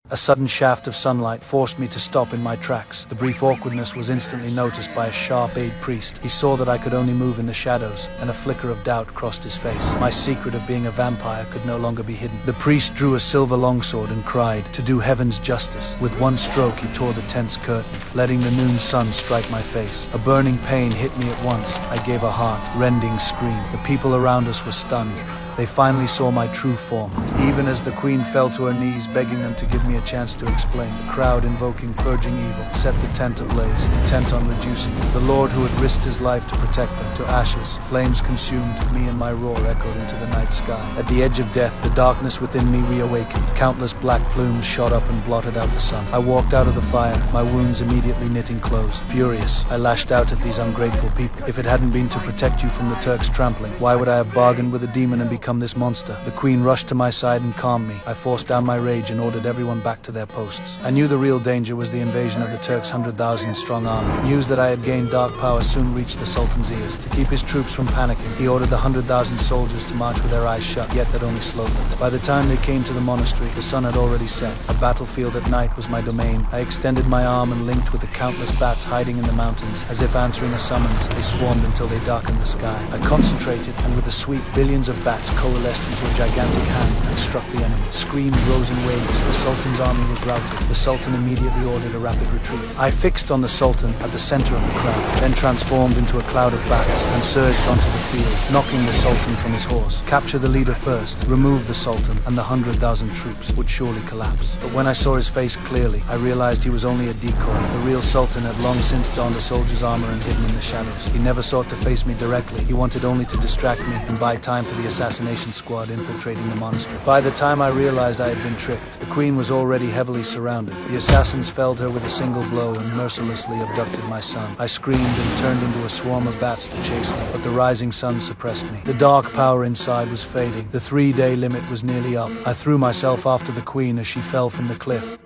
A sudden shaft of sunlight forced me to stop in my tracks. The brief awkwardness was instantly noticed by a sharp-eyed priest. He saw that I could only move in the shadows, and a flicker of doubt crossed his face. My secret of being a vampire could no longer be hidden. The priest drew a silver longsword and cried, "To do heaven's justice." With one stroke he tore the tense curtain, letting the noon sun strike my face. A burning pain hit me at once. I gave a heart-rending scream. The people around us were stunned. They finally saw my true form. Even as the queen fell to her knees, begging them to give me a chance to explain, the crowd, invoking purging evil, set the tent ablaze, intent on reducing it. The Lord who had risked his life to protect them, to ashes. Flames consumed me, and my roar echoed into the night sky. At the edge of death, the darkness within me reawakened. Countless black plumes shot up and blotted out the sun. I walked out of the fire, my wounds immediately knitting closed. Furious, I lashed out at these ungrateful people. If it hadn't been to protect you from the Turks' trampling, why would I have bargained with a demon and become this monster? The queen rushed to my side and calmed me. I forced down my rage and ordered everyone back to their posts. I knew the real danger was the invasion of the Turks' 100,000-strong army. News that I had gained dark power soon reached the Sultan's ears. To keep his troops from panicking, he ordered the 100,000 soldiers to march with their eyes shut, yet that only slowed them. By the time they came to the monastery, the sun had already set. A battlefield at night was my domain. I extended my arm and linked with the countless bats hiding in the mountains. As if answering a summons, they swarmed until they darkened the sky. I concentrated, and with a sweep, billions of bats coalesced into a gigantic hand and struck the enemy. Screams rose in waves. The Sultan's army was routed. The Sultan immediately ordered a rapid retreat. I fixed on the Sultan at the center of the crowd, then transformed into a cloud of bats and surged onto the field, knocking the Sultan from his horse. Capture the leader first, remove the Sultan, and the 100,000 troops would surely collapse. But when I saw his face clearly, I realized he was only a decoy. The real Sultan had long since donned a soldier's armor and hidden in the shadows. He never sought to face me directly. He wanted only to distract me and buy time for the assassination squad infiltrating the monastery. By the time I realized I had been tricked, the queen was already heavily surrounded. The assassins felled her with a single blow and mercilessly abducted my son. I screamed and turned into a swarm of bats to chase them, but the rising sun suppressed me. The dark power inside was fading. The 3-day limit was nearly up. I threw myself after the queen as she fell from the cliff.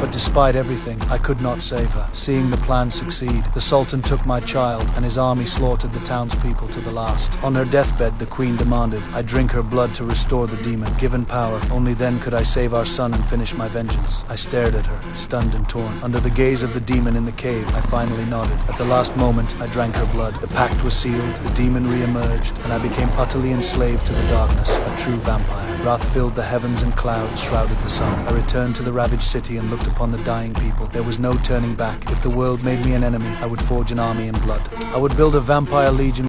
But despite everything, I could not save her. Seeing the plan succeed, the Sultan took my child, and his army slaughtered the townspeople to the last. On her deathbed, the queen demanded I drink her blood to restore the demon. Given power, only then could I save our son and finish my vengeance. I stared at her, stunned and torn. Under the gaze of the demon in the cave, I finally nodded. At the last moment, I drank her blood. The pact was sealed, the demon re-emerged, and I became utterly enslaved to the darkness, a true vampire. Wrath filled the heavens and clouds shrouded the sun. I returned to the ravaged city and looked upon the dying people. There was no turning back. If the world made me an enemy, I would forge an army in blood. I would build a vampire legion